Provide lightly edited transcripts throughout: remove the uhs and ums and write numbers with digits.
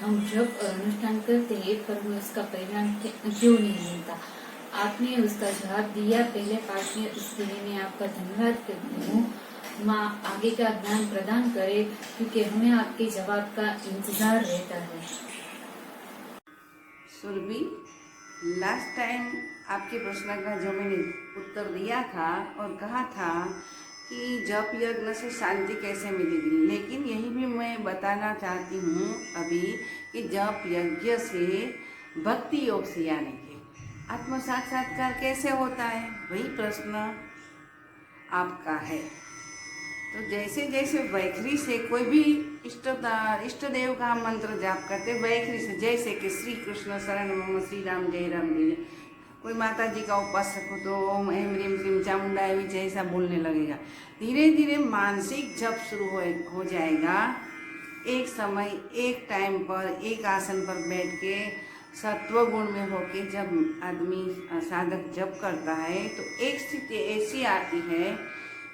हम जब अनुष्ठान करते हैं पर हमें उसका परिणाम क्यों नहीं मिलता। आपने उसका जवाब दिया पहले पाठ में, उसके लिए मैं आपका धन्यवाद करती हूँ। माँ आगे का ज्ञान प्रदान करे, क्योंकि हमें आपके जवाब का इंतजार रहता है। सुरभि, लास्ट टाइम आपके प्रश्न का जो मैंने उत्तर दिया था और कहा था कि जप यज्ञ से शांति कैसे मिलेगी, लेकिन यही भी मैं बताना चाहती हूँ अभी कि जप यज्ञ से भक्ति योग से यानी कि आत्म साक्षात्कार कैसे होता है, वही प्रश्न आपका है। तो जैसे जैसे वैखरी से कोई भी इष्ट देव का मंत्र जाप करते वैखरी से, जैसे कि श्री कृष्ण शरण मम, श्री राम जय राम जय। कोई माता जी का उपासक हो तो ओम ऐम रीम श्रीम चामुंडा विजय ऐसा बोलने लगेगा। धीरे धीरे मानसिक जप शुरू हो जाएगा। एक समय एक टाइम पर एक आसन पर बैठ के सत्व गुण में होके जब आदमी साधक जप करता है तो एक स्थिति ऐसी आती है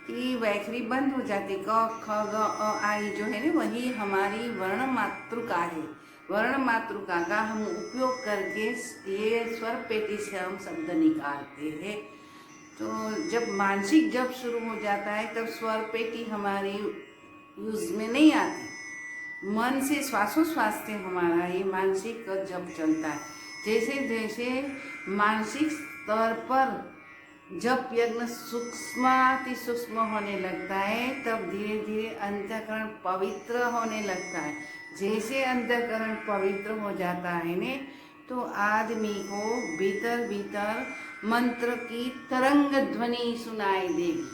कि वैखरी बंद हो जाती। क ख ग अ आई जो है ना, वही हमारी वर्ण मातृका है। वर्ण मातृका का हम उपयोग करके ये स्वर पेटी से हम शब्द निकालते हैं। तो जब मानसिक जप शुरू हो जाता है तब स्वर पेटी हमारी यूज में नहीं आती। मन से श्वासोश्वास से हमारा ये मानसिक जप चलता है। जैसे जैसे मानसिक स्तर पर जब यज्ञ सूक्ष्माति सूक्ष्म होने लगता है तब धीरे धीरे अंतःकरण पवित्र होने लगता है। जैसे अंतःकरण पवित्र हो जाता है ने तो आदमी को भीतर भीतर मंत्र की तरंग ध्वनि सुनाई देगी।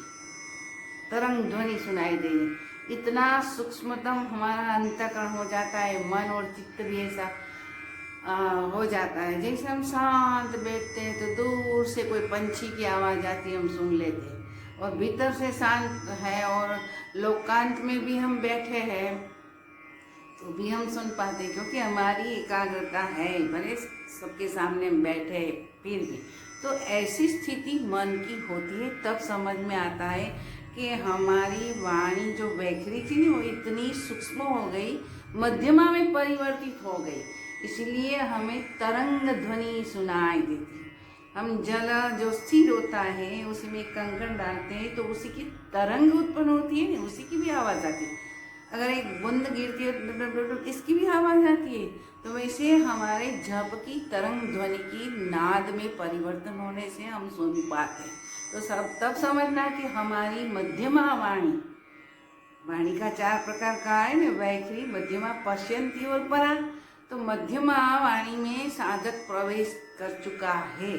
तरंग ध्वनि सुनाई देगी। इतना सूक्ष्मतम हमारा अंतःकरण हो जाता है, मन और चित्त भी ऐसा हो जाता है। जैसे हम शांत बैठते हैं तो दूर से कोई पंछी की आवाज़ आती है, हम सुन लेते हैं और भीतर से शांत है और लोकांत में भी हम बैठे हैं तो भी हम सुन पाते हैं, क्योंकि हमारी एकाग्रता है, भले सबके सामने हम बैठे फिर भी। तो ऐसी स्थिति मन की होती है, तब समझ में आता है कि हमारी वाणी जो वैखरी थी ना वो इतनी सूक्ष्म हो गई, मध्यमा में परिवर्तित हो गई, इसलिए हमें तरंग ध्वनि सुनाई देती। हम जल जो स्थिर होता है उसमें कंकड़ डालते हैं तो उसी की तरंग उत्पन्न होती है, उसी की भी आवाज़ आती है। अगर एक बूंद गिरती है तो इसकी भी आवाज़ आती है। तो वैसे हमारे जप की तरंग ध्वनि की नाद में परिवर्तन होने से हम सुन पाते हैं। तो सब तब समझना कि हमारी मध्यमा वाणी का 4 प्रकार का है ना, वैखरी, मध्यमा, पश्यंती और परा। तो मध्यमा वाणी में साधक प्रवेश कर चुका है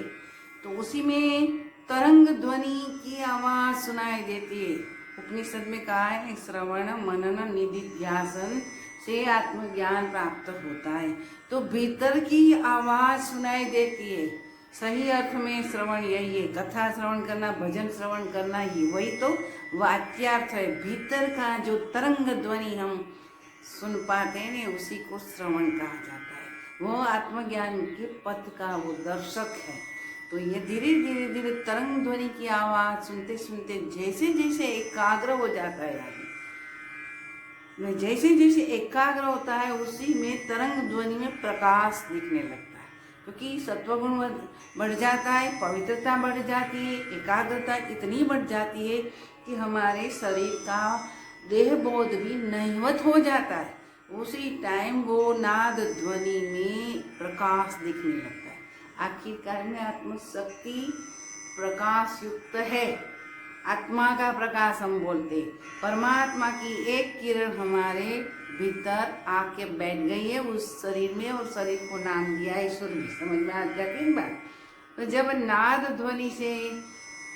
तो उसी में तरंग ध्वनि की आवाज़ सुनाई देती है। उपनिषद में कहा है श्रवण मनन निधिध्यासन से आत्मज्ञान प्राप्त होता है। तो भीतर की आवाज़ सुनाई देती है। सही अर्थ में श्रवण यही है, कथा श्रवण करना, भजन श्रवण करना, ही वही तो वाच्यार्थ है। भीतर का जो तरंग ध्वनि हम सुन पाते हैं ना उसी को श्रवण कहा जाता है। वो आत्मज्ञान के पथ का वो दर्शक है। तो ये धीरे धीरे धीरे तरंग ध्वनि की आवाज़ सुनते सुनते जैसे जैसे एकाग्र हो जाता है आदमी, जैसे जैसे एकाग्र होता है उसी में तरंग ध्वनि में प्रकाश दिखने लगता है, क्योंकि सत्वगुण बढ़ जाता है, पवित्रता बढ़ जाती है, एकाग्रता इतनी बढ़ जाती है कि हमारे शरीर का देह बोध भी नहिवत हो जाता है। उसी टाइम वो नाद ध्वनि में प्रकाश दिखने लगता है। आखिरकार में आत्मशक्ति प्रकाश युक्त है। आत्मा का प्रकाश हम बोलते, परमात्मा की एक किरण हमारे भीतर आके बैठ गई है उस शरीर में और शरीर को नाम दिया है सूर्य। समझ में आ जाती है बात। तो जब नाद ध्वनि से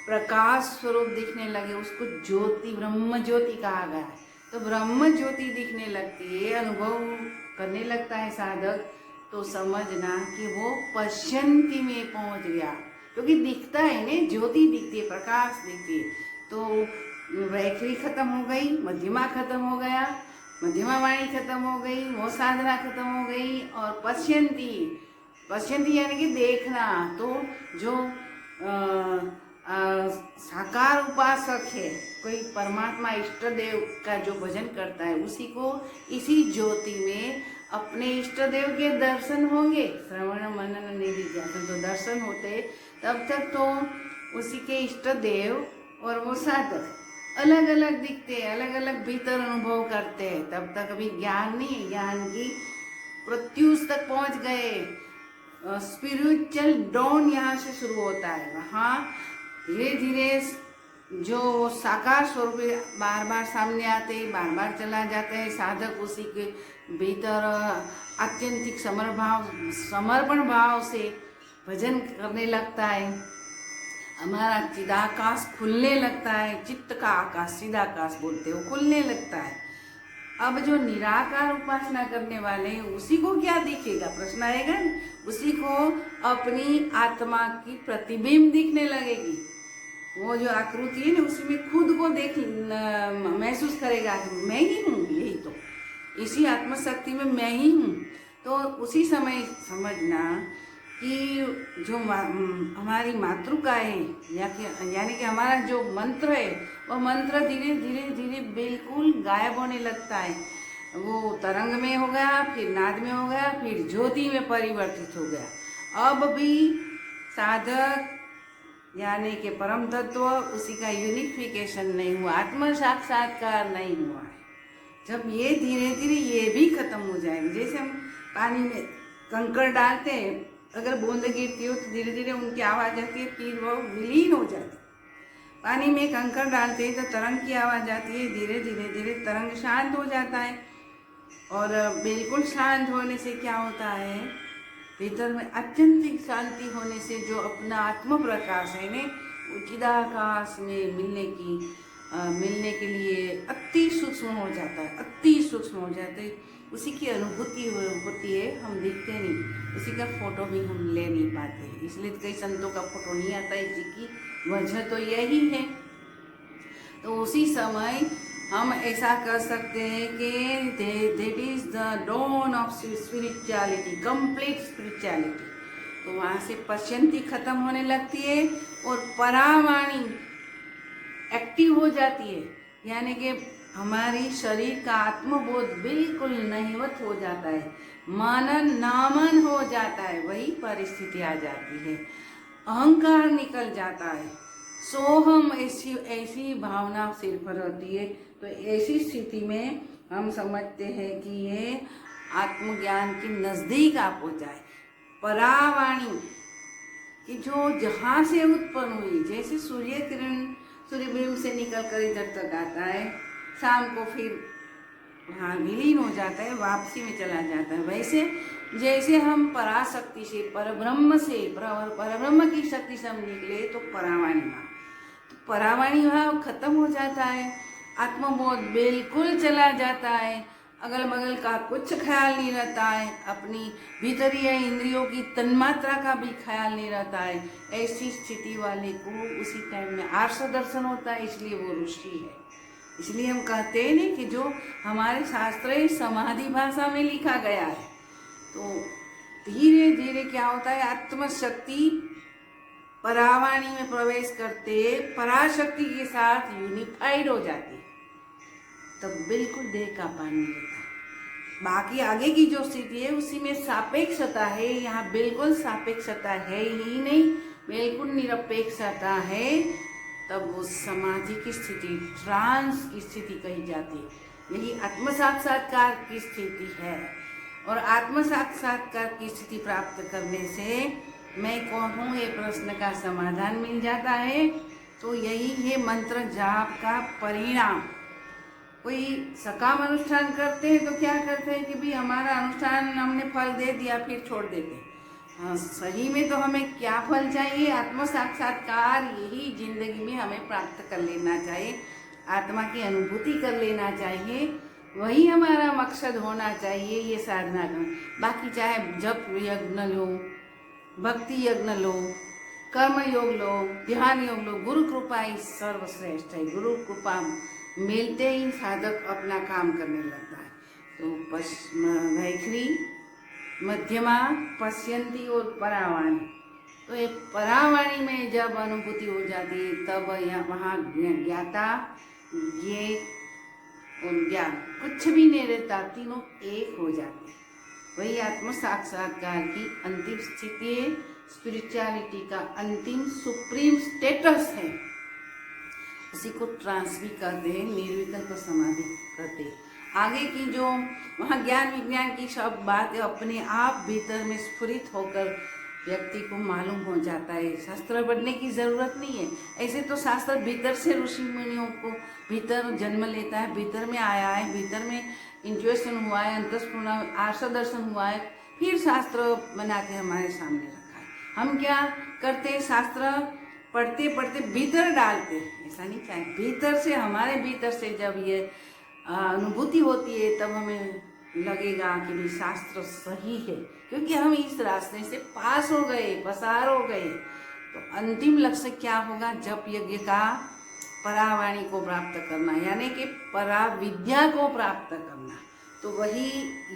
प्रकाश स्वरूप दिखने लगे उसको ज्योति, ब्रह्म ज्योति कहा गया है। तो ब्रह्म ज्योति दिखने लगती है, अनुभव करने लगता है साधक, तो समझना कि वो पश्यंती में पहुंच गया, क्योंकि दिखता है ना, ज्योति दिखती है, प्रकाश दिखती है। तो वैखरी खत्म हो गई, मध्यमा खत्म हो गया, मध्यमा वाणी खत्म हो गई, वो साधना खत्म हो गई और पश्यंती यानी कि देखना। तो जो साकार उपासक है, कोई परमात्मा इष्ट देव का जो भजन करता है उसी को इसी ज्योति में अपने इष्ट देव के दर्शन होंगे, श्रवण मनन निधिध्यासन तो दर्शन होते, तब तक तो उसी के इष्ट देव और वो साधक अलग अलग दिखते हैं, अलग अलग भीतर अनुभव करते हैं। तब तक अभी ज्ञान नहीं, ज्ञान की प्रत्युष तक पहुंच गए। स्पिरिचुअल डॉन यहाँ से शुरू होता है। वहाँ धीरे धीरे जो साकार स्वरूप बार बार सामने आते हैं, बार बार चला जाता है। साधक उसी के भीतर आत्यंतिक समर्पण भाव से भजन करने लगता है। हमारा चिदाकाश खुलने लगता है, चित्त का आकाश, चिदाकाश बोलते हैं, वो खुलने लगता है। अब जो निराकार उपासना करने वाले हैं उसी को क्या दिखेगा, प्रश्न आएगा ना, उसी को अपनी आत्मा की प्रतिबिंब दिखने लगेगी। वो जो आकृति है ना उसमें खुद को देख महसूस करेगा कि मैं ही हूँ, यही तो इसी आत्मशक्ति में मैं ही हूँ। तो उसी समय समझना कि जो हमारी मातृका है यानी कि हमारा जो मंत्र है वो मंत्र धीरे धीरे धीरे बिल्कुल गायब होने लगता है। वो तरंग में हो गया, फिर नाद में हो गया, फिर ज्योति में परिवर्तित हो गया। अब भी साधक यानी कि परम तत्व उसी का यूनिफिकेशन नहीं हुआ, आत्म साक्षात्कार नहीं हुआ है। जब ये धीरे धीरे ये भी खत्म हो जाएगा, जैसे हम पानी में कंकड़ डालते हैं, अगर बूंद गिरती हो तो धीरे धीरे उनकी आवाज़ आती है, फिर वो विलीन हो जाती है। पानी में कंकड़ डालते हैं तो तरंग की आवाज़ आती है, धीरे धीरे धीरे तरंग शांत हो जाता है। और बिल्कुल शांत होने से क्या होता है, भीतर में अत्यंतिक शांति होने से जो अपना आत्म प्रकाश है ने चिदाकाश में मिलने के लिए अति सूक्ष्म हो जाता है, अति सूक्ष्म हो जाते हैं। उसी की अनुभूति होती है, हम दिखते नहीं, उसी का फोटो भी हम ले नहीं पाते। इसलिए कई संतों का फोटो नहीं आता है, इसी की वजह तो यही है। तो उसी समय हम ऐसा कर सकते हैं कि that is the dawn of spirituality, complete spirituality. तो वहाँ से पश्यंती खत्म होने लगती है और परावाणी एक्टिव हो जाती है, यानी कि हमारी शरीर का आत्मबोध बिल्कुल नहीवत हो जाता है, मनन नामन हो जाता है, वही परिस्थिति आ जाती है, अहंकार निकल जाता है, सोहम ऐसी भावना सिर पर होती है। तो ऐसी स्थिति में हम समझते हैं कि ये आत्मज्ञान के नज़दीक आप हो जाए। परावाणी कि जो जहाँ से उत्पन्न हुई, जैसे सूर्य किरण सूर्यबिंब से निकल कर इधर तक आता है, शाम को फिर वहाँ विलीन हो जाता है, वापसी में चला जाता है, वैसे जैसे हम पराशक्ति से, परब्रह्म से, परब्रह्म की शक्ति से हम निकले तो परावाणी वहाँ, तो परावाणी वहाँ खत्म हो जाता है, आत्मबोध बिल्कुल चला जाता है, अगल बगल का कुछ ख्याल नहीं रहता है, अपनी भीतरी इंद्रियों की तन्मात्रा का भी ख्याल नहीं रहता है। ऐसी स्थिति वाले को उसी टाइम में आर्ष दर्शन होता है, इसलिए वो ऋषि है। इसलिए हम कहते हैं नहीं कि जो हमारे शास्त्र समाधि भाषा में लिखा गया है, तो धीरे धीरे क्या होता है, आत्मशक्ति परावाणी में प्रवेश करते पराशक्ति के साथ यूनिफाइड हो जाती है, तब बिल्कुल देह का पानी रहता है। बाकी आगे की जो स्थिति है उसी में सापेक्षता है, यहाँ बिल्कुल सापेक्षता है ही नहीं, बिल्कुल निरपेक्षता है। तब वो समाधि की स्थिति, ट्रांस की स्थिति कही जाती है, यही आत्म साक्षात्कार की स्थिति है। और आत्म साक्षात्कार की स्थिति प्राप्त करने से मैं कौन हूँ ये प्रश्न का समाधान मिल जाता है। तो यही है मंत्र जाप का परिणाम। कोई सकाम अनुष्ठान करते हैं तो क्या करते हैं कि भी हमारा अनुष्ठान हमने फल दे दिया फिर छोड़ देते हैं। हाँ, सही में तो हमें क्या फल चाहिए, आत्म साक्षात्कार यही जिंदगी में हमें प्राप्त कर लेना चाहिए, आत्मा की अनुभूति कर लेना चाहिए, वही हमारा मकसद होना चाहिए ये साधना का। बाकी चाहे जप यज्ञ लो, भक्ति यज्ञ लो, कर्म योग लो, ध्यान योग लो, गुरु कृपा ही सर्वश्रेष्ठ है। गुरु कृपा मिलते ही साधक अपना काम करने लगता है। तो वैखरी, मध्यमा, पश्यंती और परावाणी, तो ये परावाणी में जब अनुभूति हो जाती है तब वहाँ ज्ञाता, ज्ञेय और ज्ञान कुछ भी नहीं रहता, तीनों एक हो जाते हैं। वही आत्म साक्षात्कार की अंतिम स्थिति है, स्पिरिचुअलिटी का अंतिम सुप्रीम स्टेटस है। इसी को ट्रांस भी कहते हैं, निर्विकल्प समाधि कहते हैं। आगे की जो वहाँ ज्ञान विज्ञान की सब बातें अपने आप भीतर में स्फुरित होकर व्यक्ति को मालूम हो जाता है। शास्त्र पढ़ने की जरूरत नहीं है। ऐसे तो शास्त्र भीतर से ऋषि मुनियों को भीतर जन्म लेता है, भीतर में आया है, भीतर में इंट्यूशन हुआ है, अंतस्फुरण आर्ष दर्शन हुआ है, फिर शास्त्र बना के हमारे सामने रखा है। हम क्या करते, शास्त्र पढ़ते पढ़ते भीतर डालते, ऐसा नहीं चाहिए। भीतर से, हमारे भीतर से जब ये अनुभूति होती है तब हमें लगेगा कि भी शास्त्र सही है, क्योंकि हम इस रास्ते से पास हो गए, पसार हो गए। तो अंतिम लक्ष्य क्या होगा, जप यज्ञ का परावाणी को प्राप्त करना, यानी कि पराविद्या को प्राप्त करना। तो वही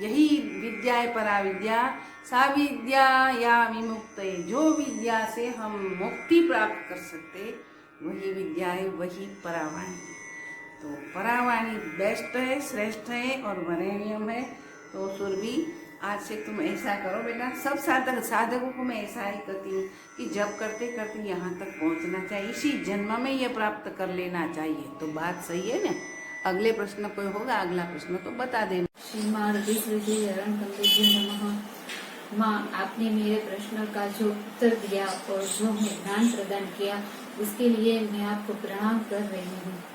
यही विद्या है पराविद्या। सा विद्या या विमुक्त, जो विद्या से हम मुक्ति प्राप्त कर सकते वही विद्या है, वही परावाणी है। तो परावाणी बेस्ट है, श्रेष्ठ है और वरेण्यम है। तो सुरभि, आज से तुम ऐसा करो बेटा। सब साधकों को मैं ऐसा ही कहती हूँ कि जब करते करते यहाँ तक पहुँचना चाहिए, इसी जन्म में ये प्राप्त कर लेना चाहिए। तो बात सही है ना। अगले प्रश्न कोई होगा, अगला प्रश्न तो बता देना। श्रीमान नमः। माँ, आपने मेरे प्रश्न का जो उत्तर दिया और जो हमें ज्ञान प्रदान किया उसके लिए मैं आपको प्रणाम कर रही हूँ।